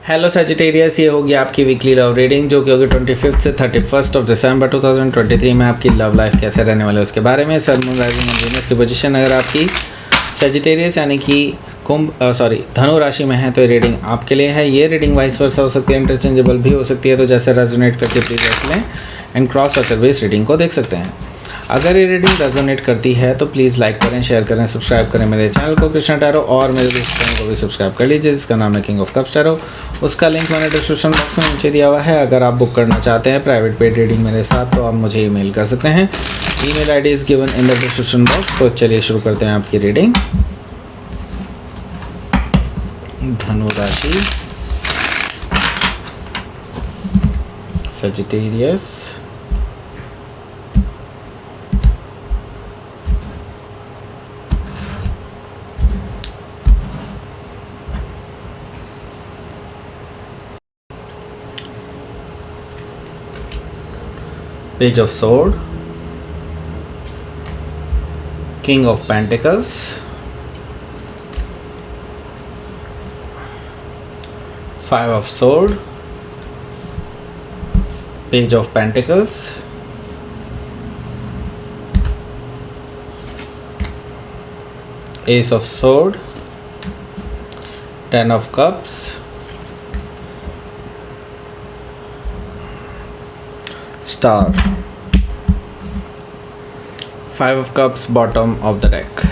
Hello Sagittarius, ये होगी आपकी वीकली लव रीडिंग जो कि होगी 25 से 31 ऑफ दिसंबर 2023 में आपकी लव लाइफ कैसे रहने वाले उसके बारे में। सन मून राइजिंग और वीनस की पोजीशन अगर आपकी सजिटेरियस यानी कि धनु राशि में है तो ये रीडिंग आपके लिए है। ये रीडिंग वाइस वर्सा हो सकती है, इंटरचेंजेबल भी हो सकती है, तो जैसे रेजोनेट करती है प्लीज़ वैसे लें एंड क्रॉस और सर्विस रीडिंग को देख सकते हैं। अगर ये रीडिंग रेजोनेट करती है तो प्लीज़ लाइक करें, शेयर करें, सब्सक्राइब करें मेरे चैनल को कृष्णा टैरो, और मेरे दूसरे चैनल को भी सब्सक्राइब कर लीजिए जिसका नाम है किंग ऑफ कप्स टैरो। उसका लिंक मैंने डिस्क्रिप्शन बॉक्स में नीचे दिया हुआ है। अगर आप बुक करना चाहते हैं प्राइवेट पेड रीडिंग मेरे साथ तो आप मुझे ईमेल कर सकते हैं। Email ID is given in the description box. तो चलिए शुरू करते हैं आपकी रीडिंग। धनु राशि, Sagittarius, Page of Sword, King of Pentacles, Five of Sword, Page of Pentacles, Ace of Sword, Ten of Cups, Star, Five of Cups, bottom of the deck.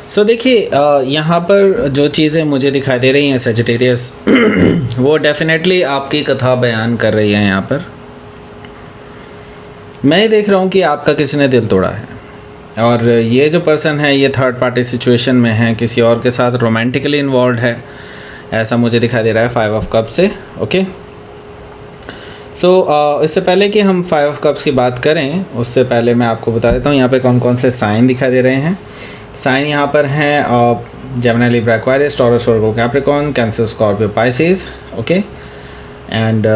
सो देखिए यहाँ पर जो चीज़ें मुझे दिखाई दे रही हैं सजिटेरियस वो डेफिनेटली आपकी कथा बयान कर रही है। यहाँ पर मैं देख रहा हूँ कि आपका किसी ने दिल तोड़ा है और ये जो पर्सन है ये थर्ड पार्टी सिचुएशन में है, किसी और के साथ रोमांटिकली इन्वॉल्व है, ऐसा मुझे दिखाई दे रहा है फाइव ऑफ कप से। ओके, सो इससे पहले कि हम फाइव ऑफ कप्स की बात करें उससे पहले मैं आपको बता देता हूँ यहाँ पे कौन कौन से साइन दिखाई दे रहे हैं। साइन यहाँ पर हैं Gemini, Libra, Aquarius, Taurus, Virgo, Capricorn, Cancer, Scorpio, Pisces. Okay, and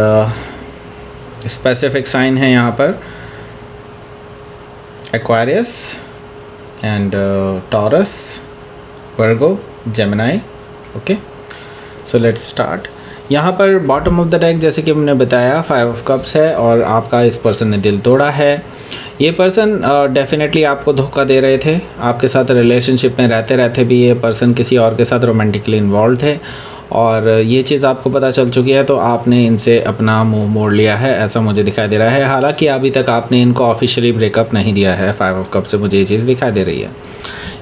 specific sign है यहाँ पर Aquarius and Taurus, Virgo, Gemini. Okay, so let's start. यहाँ पर बॉटम ऑफ द डेक जैसे कि हमने बताया फाइव ऑफ कप्स है और आपका इस पर्सन ने दिल तोड़ा है। ये पर्सन डेफिनेटली आपको धोखा दे रहे थे, आपके साथ रिलेशनशिप में रहते रहते भी ये पर्सन किसी और के साथ रोमांटिकली इन्वॉल्व थे और ये चीज़ आपको पता चल चुकी है तो आपने इनसे अपना मुंह मोड़ लिया है, ऐसा मुझे दिखाई दे रहा है। हालांकि अभी तक आपने इनको ऑफिशियली ब्रेकअप नहीं दिया है। फाइव ऑफ कप से मुझे ये चीज़ दिखाई दे रही है।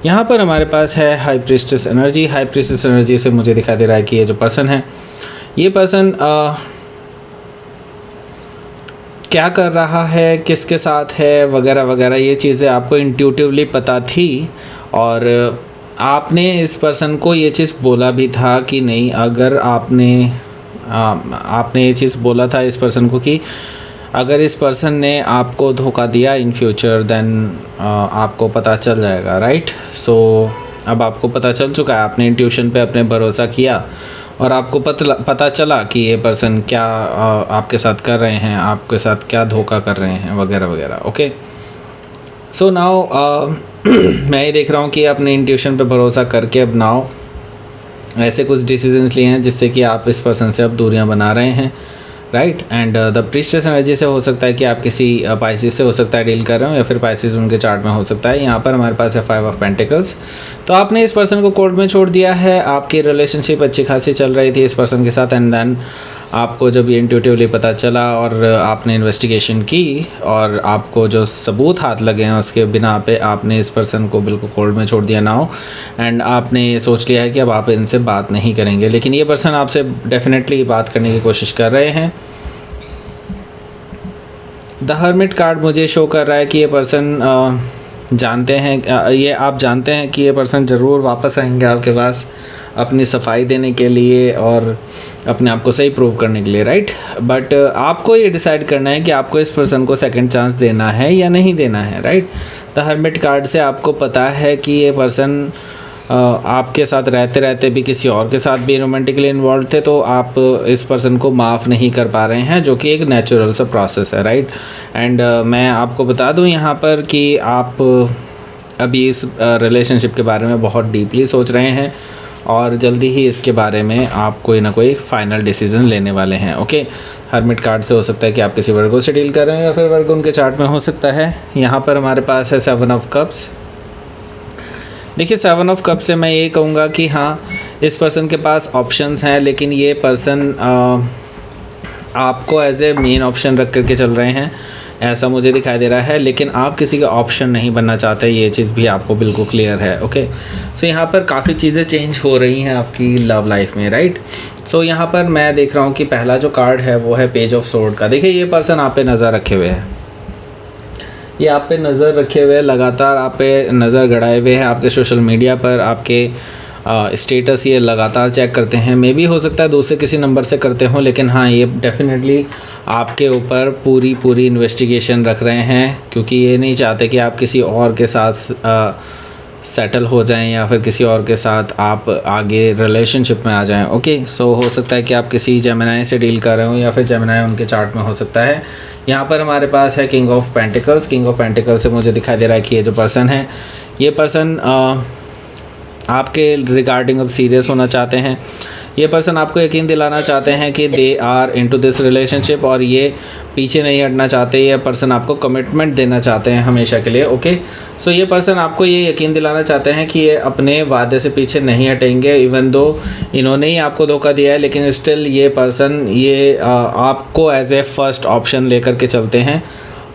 यहाँ पर हमारे पास है high priestess energy. High priestess energy से मुझे दिखाई दे रहा है कि ये जो पर्सन है ये पर्सन क्या कर रहा है, किसके साथ है, वगैरह वगैरह, ये चीज़ें आपको इंट्यूटिवली पता थी और आपने इस पर्सन को ये चीज़ बोला भी था कि नहीं। अगर आपने ये चीज़ बोला था इस पर्सन को कि अगर इस पर्सन ने आपको धोखा दिया इन फ्यूचर देन आपको पता चल जाएगा, राइट। सो अब आपको पता चल चुका है, आपने इंट्यूशन पे अपने भरोसा किया और आपको पता चला कि ये पर्सन क्या आपके साथ कर रहे हैं, आपके साथ क्या धोखा कर रहे हैं, वगैरह वगैरह। ओके, सो नाउ मैं ये देख रहा हूँ कि अपने इंट्यूशन पे भरोसा करके अब नाउ ऐसे कुछ डिसीजंस लिए हैं जिससे कि आप इस पर्सन से अब दूरियां बना रहे हैं, right. And the priestess energy से हो सकता है कि आप किसी पाइसेस से हो सकता है डील कर रहे हो या फिर पाइसेस उनके चार्ट में हो सकता है। यहाँ पर हमारे पास है फाइव ऑफ पेंटिकल्स। तो आपने इस पर्सन को कोर्ट में छोड़ दिया है, आपकी रिलेशनशिप अच्छी खासी चल रही थी इस पर्सन के साथ एंड देन आपको जब ये इंट्यूटिवली पता चला और आपने इन्वेस्टिगेशन की और आपको जो सबूत हाथ लगे हैं उसके बिना पे आपने इस पर्सन को बिल्कुल कोर्ट में छोड़ दिया नाउ एंड आपने ये सोच लिया है कि अब आप इनसे बात नहीं करेंगे। लेकिन ये पर्सन आपसे डेफिनेटली बात करने की कोशिश कर रहे हैं। द हर्मिट कार्ड मुझे शो कर रहा है कि ये पर्सन जानते हैं, ये आप जानते हैं कि ये पर्सन ज़रूर वापस आएंगे आपके पास अपनी सफाई देने के लिए और अपने आप को सही प्रूव करने के लिए, राइट। बट आपको ये डिसाइड करना है कि आपको इस पर्सन को सेकंड चांस देना है या नहीं देना है, राइट। द हर्मिट कार्ड से आपको पता है कि ये पर्सन आपके साथ रहते रहते भी किसी और के साथ भी रोमांटिकली इन्वॉल्व थे तो आप इस पर्सन को माफ़ नहीं कर पा रहे हैं, जो कि एक नेचुरल सा प्रोसेस है, राइट। एंड मैं आपको बता दूं यहाँ पर कि आप अभी इस रिलेशनशिप के बारे में बहुत डीपली सोच रहे हैं और जल्दी ही इसके बारे में आप कोई ना कोई फाइनल डिसीजन लेने वाले हैं। ओके, हर्मिट कार्ड से हो सकता है कि आप किसी वर्गो से डील कर रहे हो या फिर वर्गो उनके चार्ट में हो सकता है। यहाँ पर हमारे पास है 7 ऑफ कप्स। देखिए 7 ऑफ कप से मैं ये कहूँगा कि हाँ, इस पर्सन के पास ऑप्शंस हैं, लेकिन ये पर्सन आपको एज ए मेन ऑप्शन रख करके चल रहे हैं, ऐसा मुझे दिखाई दे रहा है। लेकिन आप किसी का ऑप्शन नहीं बनना चाहते, ये चीज़ भी आपको बिल्कुल क्लियर है। ओके, सो यहाँ पर काफ़ी चीज़ें चेंज हो रही हैं आपकी लव लाइफ में, राइट। सो यहाँ पर मैं देख रहा हूँ कि पहला जो कार्ड है वो है पेज ऑफ सोर्ड का। देखिए ये पर्सन आप पे नज़र रखे हुए है, ये आप पे नज़र रखे हुए, लगातार आप पे नज़र गड़ाए हुए हैं। आपके सोशल मीडिया पर आपके स्टेटस ये लगातार चेक करते हैं। मे भी हो सकता है दूसरे किसी नंबर से करते हों, लेकिन हाँ, ये डेफिनेटली आपके ऊपर पूरी इन्वेस्टिगेशन रख रहे हैं, क्योंकि ये नहीं चाहते कि आप किसी और के साथ सेटल हो जाएं या फिर किसी और के साथ आप आगे रिलेशनशिप में आ जाएं। ओके, सो हो सकता है कि आप किसी जेमिनी से डील कर रहे हो या फिर जेमिनी उनके चार्ट में हो सकता है। यहाँ पर हमारे पास है king of pentacles. King of pentacles से मुझे दिखाई दे रहा है कि ये जो पर्सन है, ये पर्सन आपके रिगार्डिंग अब सीरियस होना चाहते हैं। ये पर्सन आपको यकीन दिलाना चाहते हैं कि they are into this relationship, और ये पीछे नहीं हटना चाहते। ये पर्सन आपको कमिटमेंट देना चाहते हैं हमेशा के लिए। ओके, सो ये पर्सन आपको ये यकीन दिलाना चाहते हैं कि ये अपने वादे से पीछे नहीं हटेंगे। इवन दो इन्होंने ही आपको धोखा दिया है, लेकिन स्टिल ये पर्सन ये आपको एज ए फर्स्ट ऑप्शन लेकर के चलते हैं,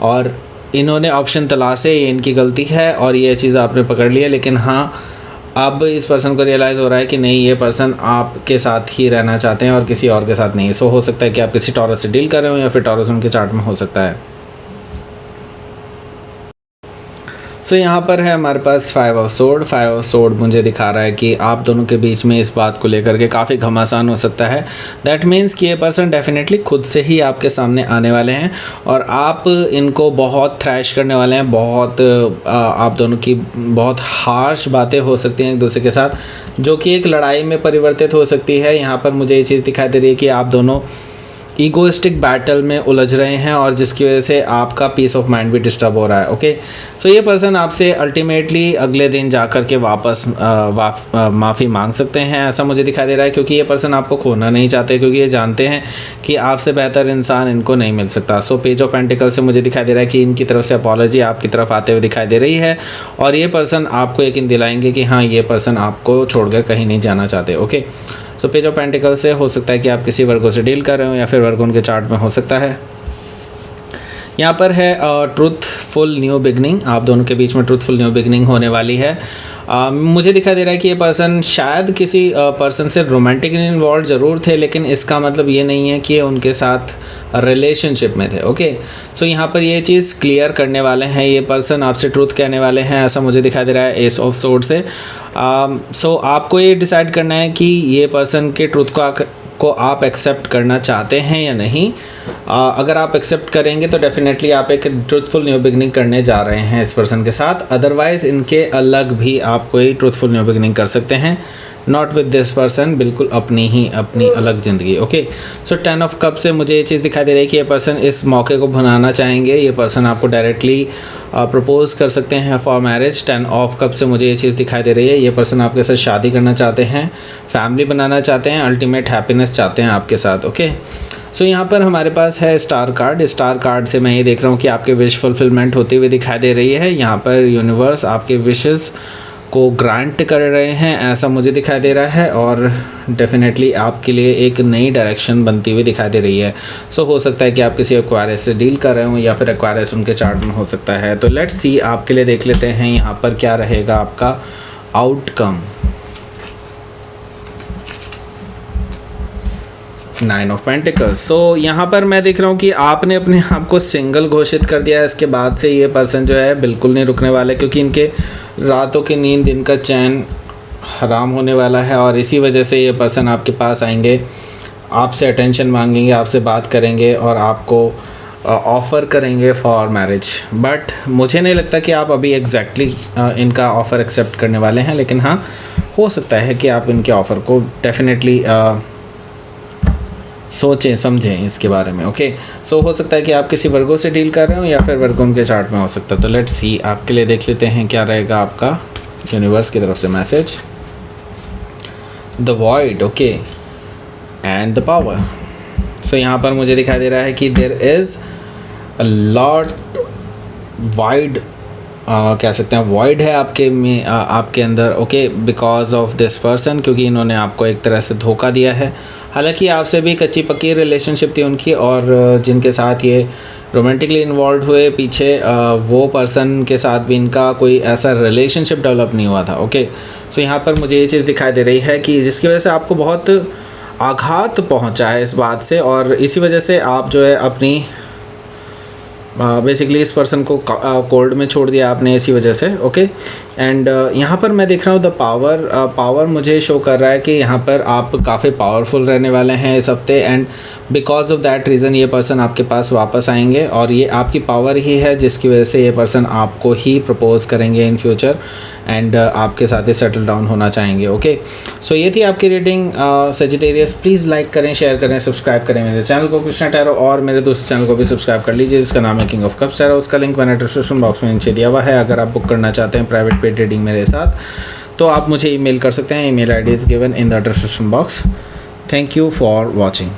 और इन्होंने ऑप्शन तलाशे, ये इनकी गलती है और ये चीज़ आपने पकड़ ली है। लेकिन हाँ, अब इस पर्सन को रियलाइज़ हो रहा है कि नहीं, ये पर्सन आपके साथ ही रहना चाहते हैं और किसी और के साथ नहीं। सो हो सकता है कि आप किसी टॉरस से डील कर रहे हो या फिर टॉरस उनके चार्ट में हो सकता है। सो यहाँ पर है हमारे पास 5 ऑफ सोर्ड। 5 ऑफ सोर्ड मुझे दिखा रहा है कि आप दोनों के बीच में इस बात को लेकर के काफ़ी घमासान हो सकता है। दैट मीन्स कि ये पर्सन डेफिनेटली खुद से ही आपके सामने आने वाले हैं और आप इनको बहुत थ्रैश करने वाले हैं। बहुत आप दोनों की बहुत हार्श बातें हो सकती हैं एक दूसरे के साथ, जो कि एक लड़ाई में परिवर्तित हो सकती है। यहाँ पर मुझे ये चीज़ दिखाई दे रही है कि आप दोनों ईगोइस्टिक बैटल में उलझ रहे हैं और जिसकी वजह से आपका पीस ऑफ माइंड भी डिस्टर्ब हो रहा है। ओके, सो ये पर्सन आपसे अल्टीमेटली अगले दिन जा कर के वापस माफ़ी मांग सकते हैं, ऐसा मुझे दिखाई दे रहा है, क्योंकि ये पर्सन आपको खोना नहीं चाहते, क्योंकि ये जानते हैं कि आपसे बेहतर इंसान इनको नहीं मिल सकता। सो पेज ऑफ पेंटिकल से मुझे दिखाई दे रहा है कि इनकी तरफ से अपॉलॉजी आपकी तरफ आते हुए दिखाई दे रही है और ये पर्सन आपको यकीन दिलाएंगे कि हाँ, ये पर्सन आपको छोड़कर कहीं नहीं जाना चाहते। Okay, so page of pentacle से हो सकता है कि आप किसी वर्गो से डील कर रहे हो या फिर वर्गो उनके चार्ट में हो सकता है। यहाँ पर है ट्रूथफुल न्यू बिगनिंग। आप दोनों के बीच में ट्रूथफुल न्यू बिगनिंग होने वाली है। मुझे दिखाई दे रहा है कि ये पर्सन शायद किसी पर्सन से रोमांटिकली इन्वॉल्व ज़रूर थे, लेकिन इसका मतलब ये नहीं है कि ये उनके साथ रिलेशनशिप में थे। ओके, सो यहाँ पर ये चीज़ क्लियर करने वाले हैं, ये पर्सन आपसे ट्रूथ कहने वाले हैं, ऐसा मुझे दिखाई दे रहा है एस ऑफ सोर्ड से। सो आपको ये डिसाइड करना है कि ये पर्सन के ट्रूथ को आप एक्सेप्ट करना चाहते हैं या नहीं। अगर आप एक्सेप्ट करेंगे तो डेफिनेटली आप एक ट्रूथफुल न्यू बिगनिंग करने जा रहे हैं इस पर्सन के साथ। अदरवाइज़ इनके अलग भी आप कोई ट्रूथफुल न्यू बिगनिंग कर सकते हैं, नॉट विद दिस पर्सन, बिल्कुल अपनी अलग ज़िंदगी। ओके, सो 10 ऑफ कप से मुझे ये चीज़ दिखाई दे रही है कि ये पर्सन इस मौके को भुनाना चाहेंगे। ये पर्सन आपको डायरेक्टली प्रपोज कर सकते हैं फॉर मैरिज। 10 ऑफ कप से मुझे ये चीज़ दिखाई दे रही है, ये पर्सन आपके साथ शादी करना चाहते हैं, फैमिली बनाना चाहते हैं, अल्टीमेट हैप्पीनेस चाहते हैं आपके साथ। ओके, सो यहाँ पर हमारे पास है स्टार कार्ड। स्टार कार्ड से मैं ये देख रहा हूँ कि आपके विश फुलफिलमेंट होती हुई दिखाई दे रही है। यहाँ पर यूनिवर्स आपके विशेस को ग्रांट कर रहे हैं, ऐसा मुझे दिखाई दे रहा है, और डेफिनेटली आपके लिए एक नई डायरेक्शन बनती हुई दिखाई दे रही है। सो हो सकता है कि आप किसी एक्वायरस से डील कर रहे हो या फिर एक्वायरस उनके चार्ट में हो सकता है। तो लेट्स सी, आपके लिए देख लेते हैं यहाँ पर क्या रहेगा आपका आउटकम। 9 of pentacles. सो यहाँ पर मैं देख रहा हूँ कि आपने अपने आप को सिंगल घोषित कर दिया है। इसके बाद से ये पर्सन जो है बिल्कुल नहीं रुकने वाले, क्योंकि इनके रातों की नींद, दिन का चैन हराम होने वाला है और इसी वजह से ये पर्सन आपके पास आएंगे, आपसे अटेंशन मांगेंगे, आपसे बात करेंगे और आपको ऑफ़र करेंगे फॉर मैरिज। बट मुझे नहीं लगता कि आप अभी एग्जैक्टली इनका ऑफ़र एक्सेप्ट करने वाले हैं, लेकिन हाँ, हो सकता है कि आप इनके ऑफ़र को डेफिनेटली सोचें समझें इसके बारे में। ओके, सो हो सकता है कि आप किसी वर्गो से डील कर रहे हो या फिर वर्गो उनके चार्ट में हो सकता है। तो लेट्स सी, आपके लिए देख लेते हैं क्या रहेगा आपका यूनिवर्स की तरफ से message. The void, okay, and the power. So यहाँ पर मुझे दिखाई दे रहा है कि there is a lot wide, कह सकते हैं वॉइड है आपके में, आपके अंदर, okay, because of this person, क्योंकि इन्होंने आपको एक तरह से धोखा दिया है। हालांकि आपसे भी कच्ची पक्की रिलेशनशिप थी उनकी, और जिनके साथ ये रोमांटिकली इन्वॉल्व हुए पीछे, वो पर्सन के साथ भी इनका कोई ऐसा रिलेशनशिप डेवलप नहीं हुआ था, ओके। सो यहाँ पर मुझे ये चीज़ दिखाई दे रही है कि जिसकी वजह से आपको बहुत आघात पहुँचा है इस बात से, और इसी वजह से आप जो है अपनी बेसिकली इस पर्सन को कोल्ड में छोड़ दिया आपने इसी वजह से, ओके। एंड यहाँ पर मैं देख रहा हूँ द पावर मुझे शो कर रहा है कि यहाँ पर आप काफ़ी पावरफुल रहने वाले हैं इस हफ्ते, and because of that reason ये पर्सन आपके पास वापस आएंगे, और ये आपकी पावर ही है जिसकी वजह से ये पर्सन आपको ही प्रपोज करेंगे इन फ्यूचर, एंड आपके साथ ही सेटल डाउन होना चाहेंगे, ओके। सो ये थी आपकी रीडिंग सेजिटेरियस। प्लीज़ लाइक करें, शेयर करें, सब्सक्राइब करें मेरे चैनल को कृष्णा टैरो, और मेरे दूसरे चैनल को भी सब्सक्राइब कर लीजिए जिसका नाम है किंग ऑफ कप्स टैरो। उसका लिंक मैंने डिस्क्रिप्शन बॉक्स में नीचे दिया हुआ है। अगर आप बुक करना चाहते हैं प्राइवेट पेड रीडिंग मेरे साथ, तो आप मुझे ईमेल कर सकते हैं। Email ID is given in the description box. Thank you for watching.